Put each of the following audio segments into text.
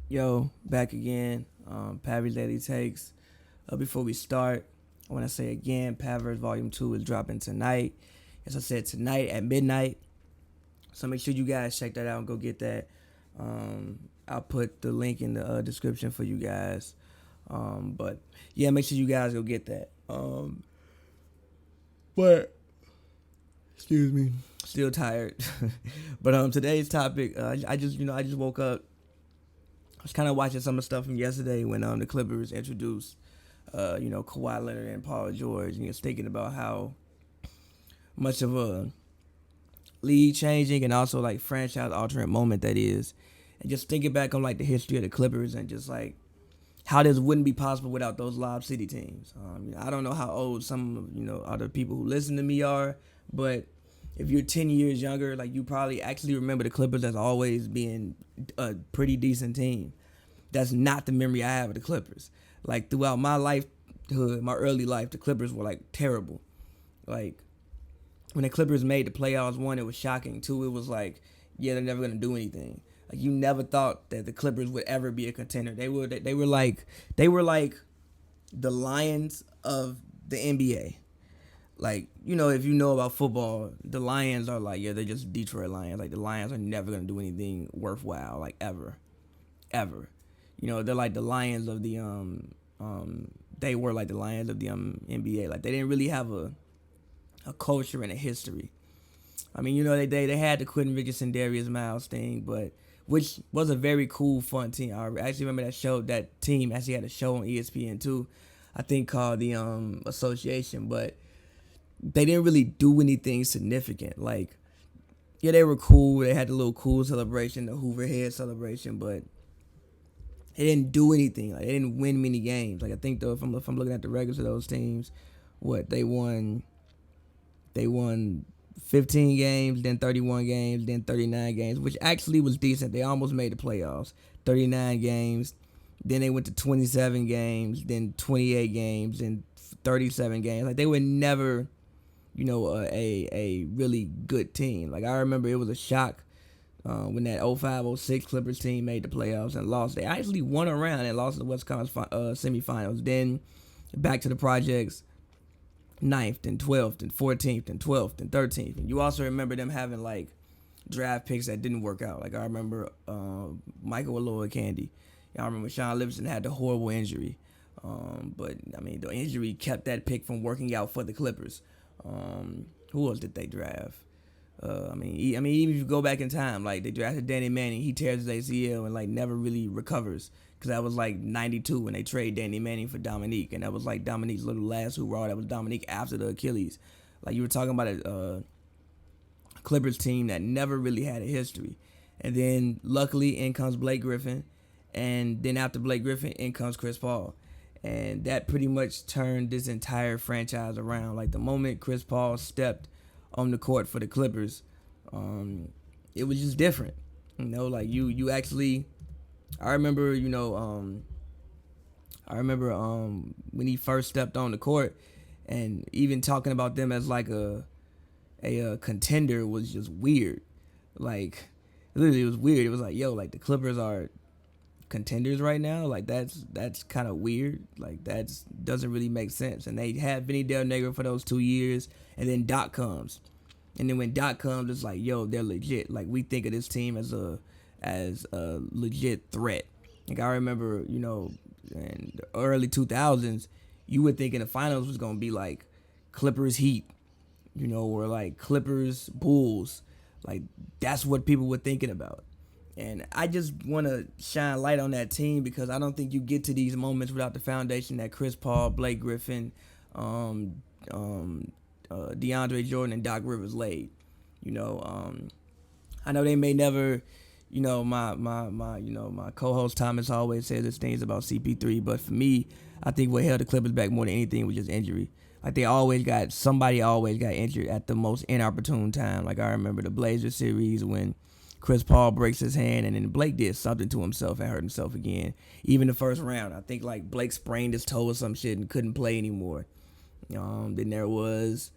Yo, back again. Pavy Daily Takes. Before we start, I want to say again, Pavers Volume 2 is dropping tonight. As I said, tonight at midnight. So make sure you guys check that out and go get that. I'll put the link in the description for you guys. But yeah, make sure you guys go get that. But excuse me, still tired. But today's topic, I just woke up. I was kind of watching some of the stuff from yesterday when the Clippers introduced, Kawhi Leonard and Paul George, and just thinking about how much of a league changing and also like franchise altering moment that is, and just thinking back on like the history of the Clippers and just like how this wouldn't be possible without those Lob City teams. I don't know how old some other people who listen to me are, but if you're 10 years younger, like you probably actually remember the Clippers as always being a pretty decent team. That's not the memory I have of the Clippers. Like throughout my lifehood, my early life, the Clippers were like terrible. Like when the Clippers made the playoffs, one, it was shocking. Two, it was like, yeah, they're never gonna do anything. Like you never thought that the Clippers would ever be a contender. They were like the Lions of the NBA. Like, if you know about football, the Lions are like, yeah, they're just Detroit Lions. Like the Lions are never gonna do anything worthwhile, like ever. Ever. They're like the Lions of the they were like the Lions of the NBA. Like they didn't really have a culture and a history. I mean, they had the Quentin Richardson, Darius Miles thing, but which was a very cool, fun team. I actually remember that team actually had a show on ESPN too, I think called the Association, but they didn't really do anything significant. Like, yeah, they were cool. They had the little cool celebration, the Hoover Head celebration, but they didn't do anything. Like they didn't win many games. Like I think though, if I'm looking at the records of those teams, what they won 15 games, then 31 games, then 39 games, which actually was decent. They almost made the playoffs. 39 games, then they went to 27 games, then 28 games, then 37 games. Like they were never, a really good team. Like I remember it was a shock when that 05-06 Clippers team made the playoffs and lost. They actually won a round and lost the West Conference semifinals. Then back to the projects, ninth and 12th and 14th and 12th and 13th. And you also remember them having like draft picks that didn't work out. Like I remember Michael Aloy Candy. I remember Sean Livingston had the horrible injury. But I mean, the injury kept that pick from working out for the Clippers. Who else did they draft? Even if you go back in time, like they drafted Danny Manning, he tears his ACL and like never really recovers because that was like '92 when they trade Danny Manning for Dominique, and that was like Dominique's little last hurrah. That was Dominique after the Achilles. Like you were talking about a Clippers team that never really had a history, and then luckily in comes Blake Griffin, and then after Blake Griffin, in comes Chris Paul. And that pretty much turned this entire franchise around. Like the moment Chris Paul stepped on the court for the Clippers, it was just different. Like you actually, I remember, when he first stepped on the court, and even talking about them as like a contender was just weird. Like literally, it was weird. It was like, yo, like the Clippers are contenders right now. Like that's kind of weird. Like that doesn't really make sense. And they had Vinny Del Negro for those 2 years, and then Doc comes, and then when Doc comes, it's like, yo, they're legit. Like we think of this team as a legit threat. Like I remember, in the early 2000s, you would think in the finals was gonna be like Clippers Heat, or like Clippers Bulls. Like that's what people were thinking about. And I just want to shine light on that team because I don't think you get to these moments without the foundation that Chris Paul, Blake Griffin, DeAndre Jordan, and Doc Rivers laid. I know they may never, my co-host Thomas always says this things about CP3, but for me, I think what held the Clippers back more than anything was just injury. Like somebody always got injured at the most inopportune time. Like I remember the Blazers series when Chris Paul breaks his hand, and then Blake did something to himself and hurt himself again. Even the first round, I think like Blake sprained his toe or some shit and couldn't play anymore. Then there was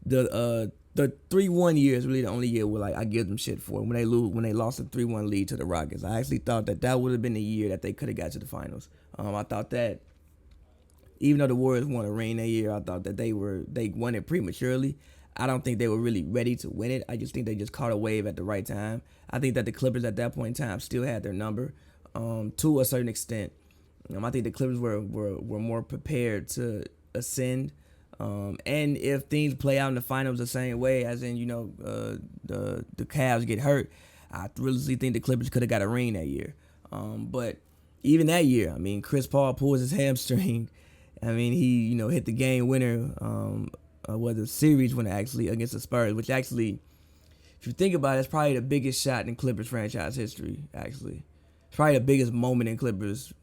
the the 3-1 year is really the only year where like I give them shit for when they lost a 3-1 lead to the Rockets. I actually thought that would have been the year that they could have got to the finals. I thought that even though the Warriors won a ring that year, I thought that they won it prematurely. I don't think they were really ready to win it. I just think they just caught a wave at the right time. I think that the Clippers at that point in time still had their number, to a certain extent. I think the Clippers were more prepared to ascend. And if things play out in the finals the same way, as in, the Cavs get hurt, I really think the Clippers could have got a ring that year. But even that year, I mean, Chris Paul pulls his hamstring. I mean, he, hit the game winner, the series winner actually against the Spurs, which actually, if you think about it, it's probably the biggest shot in Clippers franchise history, actually. It's probably the biggest moment in Clippers,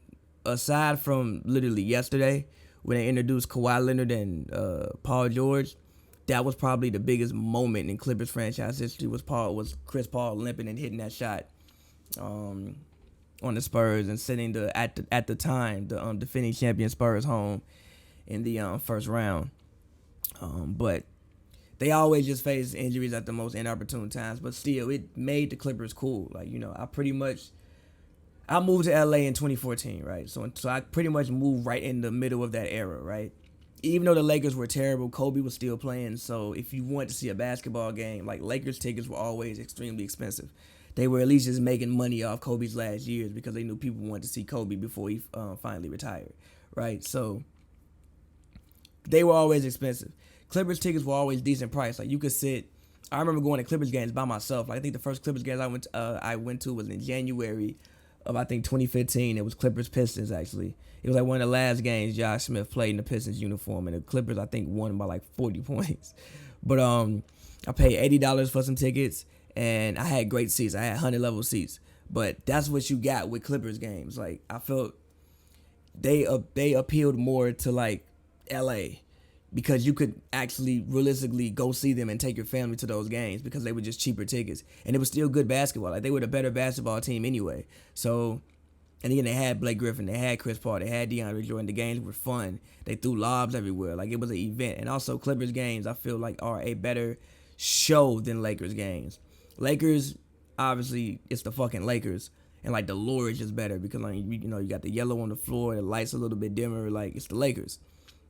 aside from literally yesterday, when they introduced Kawhi Leonard and Paul George. That was probably the biggest moment in Clippers franchise history. Was Chris Paul limping and hitting that shot on the Spurs and sending at the time the defending champion Spurs home in the first round. But they always just face injuries at the most inopportune times. But still, it made the Clippers cool. Like, I moved to LA in 2014, right? So I pretty much moved right in the middle of that era, right? Even though the Lakers were terrible, Kobe was still playing. So if you wanted to see a basketball game, like, Lakers tickets were always extremely expensive. They were at least just making money off Kobe's last years because they knew people wanted to see Kobe before he finally retired, right? So they were always expensive. Clippers tickets were always decent price. Like, you could sit. I remember going to Clippers games by myself. Like, I think the first Clippers games I went to was in January of, I think, 2015. It was Clippers Pistons, actually. It was like one of the last games Josh Smith played in the Pistons uniform, and the Clippers, I think, won by like 40 points. But I paid $80 for some tickets, and I had great seats. I had 100-level seats. But that's what you got with Clippers games. Like, I felt they appealed more to, like, LA, because you could actually realistically go see them and take your family to those games because they were just cheaper tickets. And it was still good basketball. Like, they were the better basketball team anyway. So, and again, they had Blake Griffin, they had Chris Paul, they had DeAndre Jordan. The games were fun. They threw lobs everywhere. Like, it was an event. And also, Clippers games, I feel like, are a better show than Lakers games. Lakers, obviously, it's the fucking Lakers. And, like, the lure is just better because, like, you got the yellow on the floor, the lights a little bit dimmer. Like, it's the Lakers.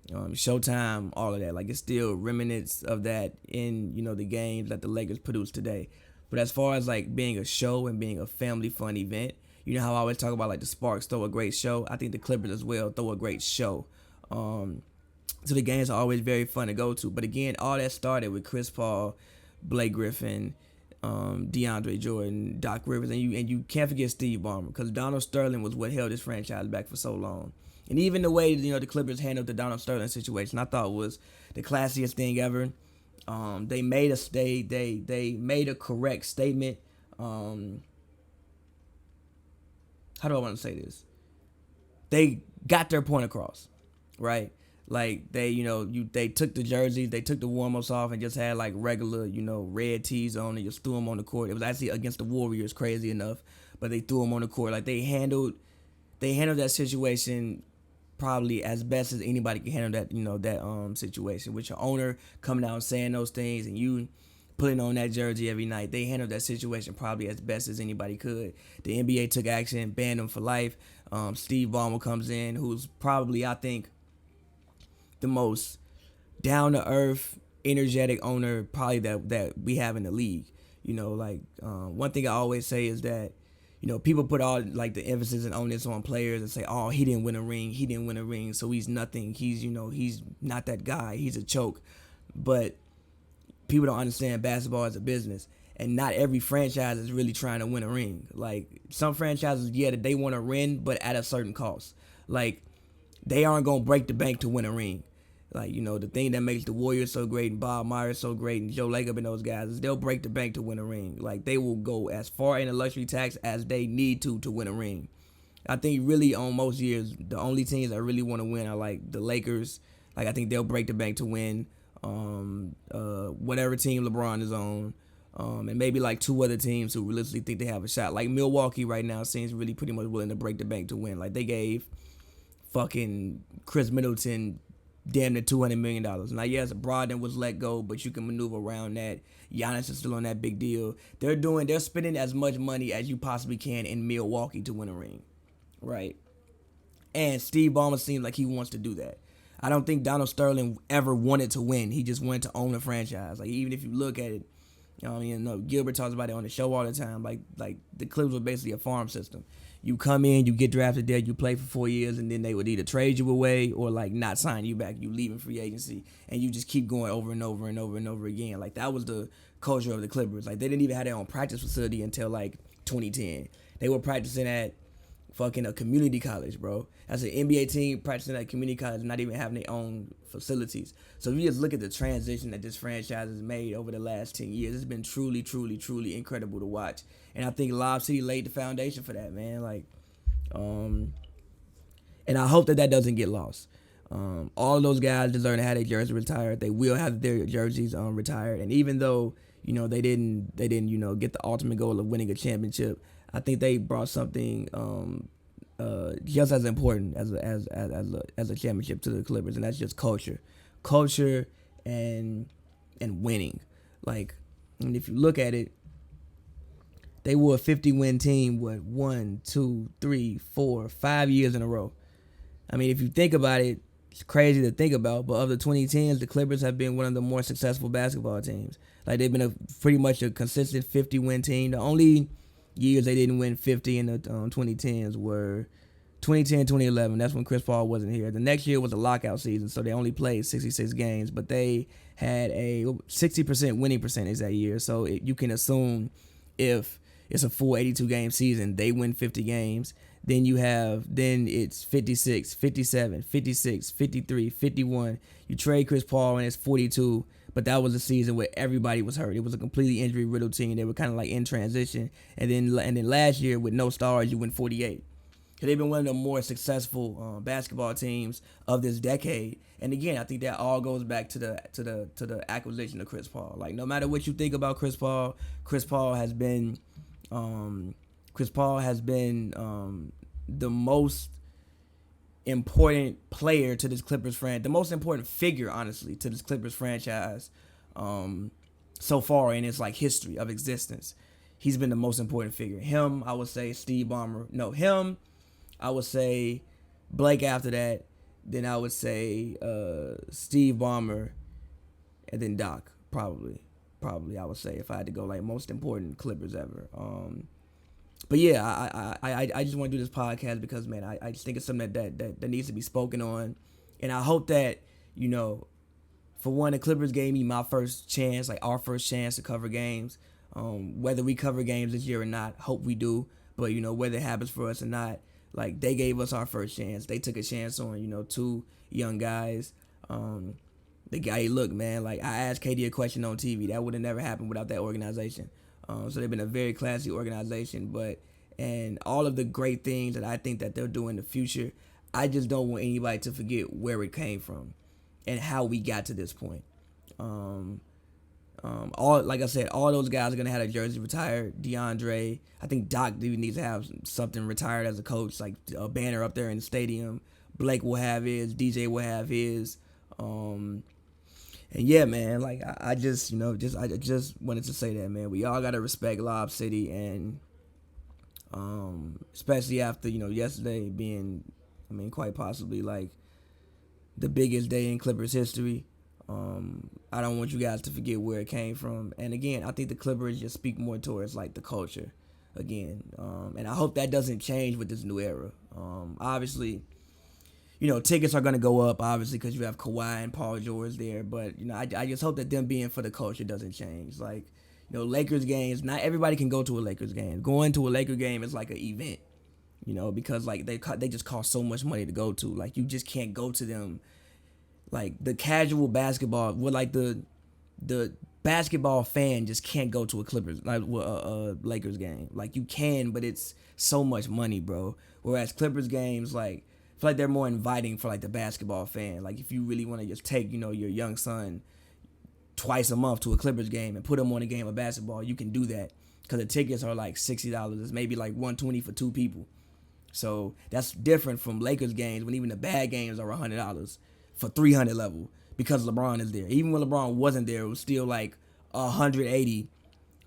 Showtime, all of that. Like, it's still remnants of that in, the games that the Lakers produce today. But as far as, like, being a show and being a family fun event, you know how I always talk about, like, the Sparks throw a great show? I think the Clippers as well throw a great show. So the games are always very fun to go to. But again, all that started with Chris Paul, Blake Griffin, DeAndre Jordan, Doc Rivers, and you can't forget Steve Ballmer, because Donald Sterling was what held this franchise back for so long. And even the way, the Clippers handled the Donald Sterling situation, I thought was the classiest thing ever. They made a correct statement. How do I want to say this? They got their point across, right? Like, they took the jerseys, they took the warm-ups off and just had, like, regular, red tees on and just threw them on the court. It was actually against the Warriors, crazy enough, but they threw them on the court. Like, they handled that situation probably as best as anybody can handle that, situation, with your owner coming out and saying those things and you putting on that jersey every night. They handled that situation probably as best as anybody could. The NBA took action, banned them for life. Steve Ballmer comes in, who's probably, I think, the most down-to-earth, energetic owner probably that we have in the league. One thing I always say is that, people put all, like, the emphasis and onus on players and say, oh, he didn't win a ring, so he's nothing. He's not that guy. He's a choke. But people don't understand basketball as a business. And not every franchise is really trying to win a ring. Like, some franchises, they want to win, but at a certain cost. Like, they aren't going to break the bank to win a ring. Like, the thing that makes the Warriors so great and Bob Myers so great and Joe Lacob and those guys is they'll break the bank to win a ring. Like, they will go as far in the luxury tax as they need to win a ring. I think really on most years, the only teams that really want to win are, like, the Lakers. Like, I think they'll break the bank to win whatever team LeBron is on. And maybe, like, two other teams who realistically think they have a shot. Like, Milwaukee right now seems really pretty much willing to break the bank to win. Like, they gave fucking Chris Middleton damn near $200 million. Now, yes, Brogdon was let go, but you can maneuver around that. Giannis is still on that big deal. They're spending as much money as you possibly can in Milwaukee to win a ring, right? And Steve Ballmer seems like he wants to do that. I don't think Donald Sterling ever wanted to win. He just wanted to own a franchise. Like, even if you look at it, Gilbert talks about it on the show all the time. Like the Clippers were basically a farm system. You come in, you get drafted there, you play for 4 years, and then they would either trade you away or like not sign you back. You leave in free agency, and you just keep going over and over and over and over again. Like, that was the culture of the Clippers. Like, they didn't even have their own practice facility until like 2010. They were practicing at fucking a community college, bro. As an NBA team practicing at community college, not even having their own facilities. So if you just look at the transition that this franchise has made over the last 10 years, it's been truly, truly, truly incredible to watch. And I think Lob City laid the foundation for that, man. Like, and I hope that doesn't get lost. All of those guys deserve to have their jersey retired. They will have their jerseys retired. And even though, they didn't get the ultimate goal of winning a championship, I think they brought something just as important as a championship to the Clippers, and that's just culture and winning. Like, and if you look at it, they were a 50-win team. 1, 2, 3, 4, 5 years in a row. I mean, if you think about it, it's crazy to think about, but of the 2010s, the Clippers have been one of the more successful basketball teams. Like, they've been pretty much a consistent 50-win team. The only years they didn't win 50 in the 2010s were 2010, 2011. That's when Chris Paul wasn't here. The next year was a lockout season, so they only played 66 games, but they had a 60% winning percentage that year. So you can assume if it's a full 82-game season, they win 50 games. Then it's 56, 57, 56, 53, 51. You trade Chris Paul and it's 42. But that was a season where everybody was hurt. It was a completely injury-riddled team. They were kind of like in transition. And then last year with no stars, you win 48. So they've been one of the more successful basketball teams of this decade. And again, I think that all goes back to the acquisition of Chris Paul. Like, no matter what you think about Chris Paul has been the most important player to this Clippers franchise, the most important figure, honestly, to this Clippers franchise so far in its like history of existence. He's been the most important figure. Him, I would say Steve Ballmer. No, him, I would say Blake after that. Then I would say Steve Ballmer, and then Doc, probably I would say, if I had to go like most important Clippers ever. But yeah, I just want to do this podcast because, man, I just think it's something that needs to be spoken on. And I hope that, for one, the Clippers gave me my first chance, like our first chance to cover games. Whether we cover games this year or not, hope we do. But, whether it happens for us or not, like, they gave us our first chance. They took a chance on, two young guys. The guy, look, man, like, I asked KD a question on TV. That would have never happened without that organization. So they've been a very classy organization, and all of the great things that I think that they'll do in the future, I just don't want anybody to forget where it came from and how we got to this point. Like I said, all those guys are gonna have their jersey retired. DeAndre, I think Doc even needs to have something retired as a coach, like a banner up there in the stadium. Blake will have his. DJ will have his. And yeah, man, like I just wanted to say that, man. We all gotta respect Lob City, and especially after yesterday being, quite possibly like the biggest day in Clippers history. I don't want you guys to forget where it came from. And again, I think the Clippers just speak more towards like the culture again. And I hope that doesn't change with this new era. Obviously, tickets are going to go up, obviously, because you have Kawhi and Paul George there. But, I just hope that them being for the culture doesn't change. Like, Lakers games, not everybody can go to a Lakers game. Going to a Lakers game is like an event, because, like, they just cost so much money to go to. Like, you just can't go to them. Like, the casual basketball, like, the basketball fan just can't go to a Lakers game. Like, you can, but it's so much money, bro. Whereas Clippers games, like, I feel like they're more inviting for like the basketball fan. Like, if you really want to just take, your young son twice a month to a Clippers game and put him on a game of basketball, you can do that because the tickets are like $60. It's maybe like $120 for two people. So that's different from Lakers games when even the bad games are $100. for 300 level because LeBron is there. Even when LeBron wasn't there, it was still like 180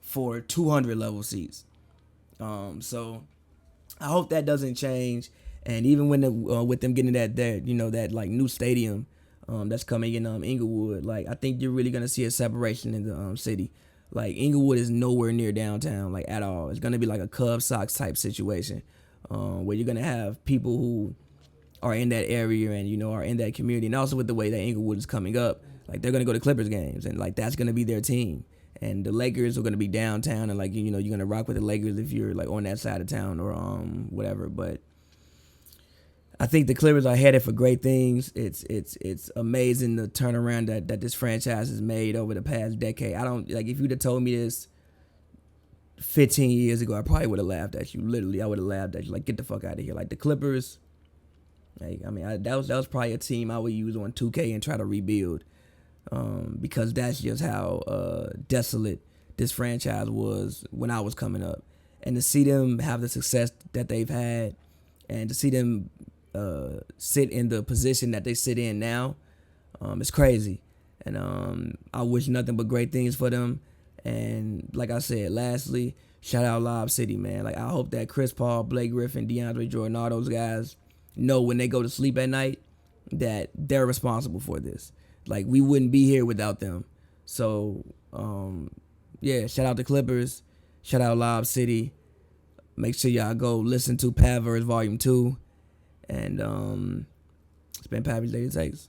for 200 level seats. So I hope that doesn't change. And even when with them getting that like new stadium that's coming in Inglewood, like I think you're really gonna see a separation in the city. Like Inglewood is nowhere near downtown, like at all. It's gonna be like a Cubs Sox type situation, where you're gonna have people who are in that area and are in that community, and also with the way that Inglewood is coming up, like they're gonna go to Clippers games, and like that's gonna be their team. And the Lakers are gonna be downtown, and like you're gonna rock with the Lakers if you're like on that side of town or whatever. But I think the Clippers are headed for great things. It's amazing the turnaround that this franchise has made over the past decade. I don't like if you'd have told me this 15 years ago, I probably would have laughed at you. Literally, I would have laughed at you. Like, get the fuck out of here. Like the Clippers. Like, I mean, that was probably a team I would use on 2K and try to rebuild, because that's just how desolate this franchise was when I was coming up. And to see them have the success that they've had, and to see them sit in the position that they sit in now, it's crazy. And I wish nothing but great things for them. And like I said, lastly, shout out Lob City, man. Like I hope that Chris Paul, Blake Griffin, DeAndre Jordan, all those guys know when they go to sleep at night that they're responsible for this. Like we wouldn't be here without them. So yeah, shout out the Clippers, shout out Lob City. Make sure y'all go listen to Pavers Volume 2. And it's been Pavy's Daily Takes.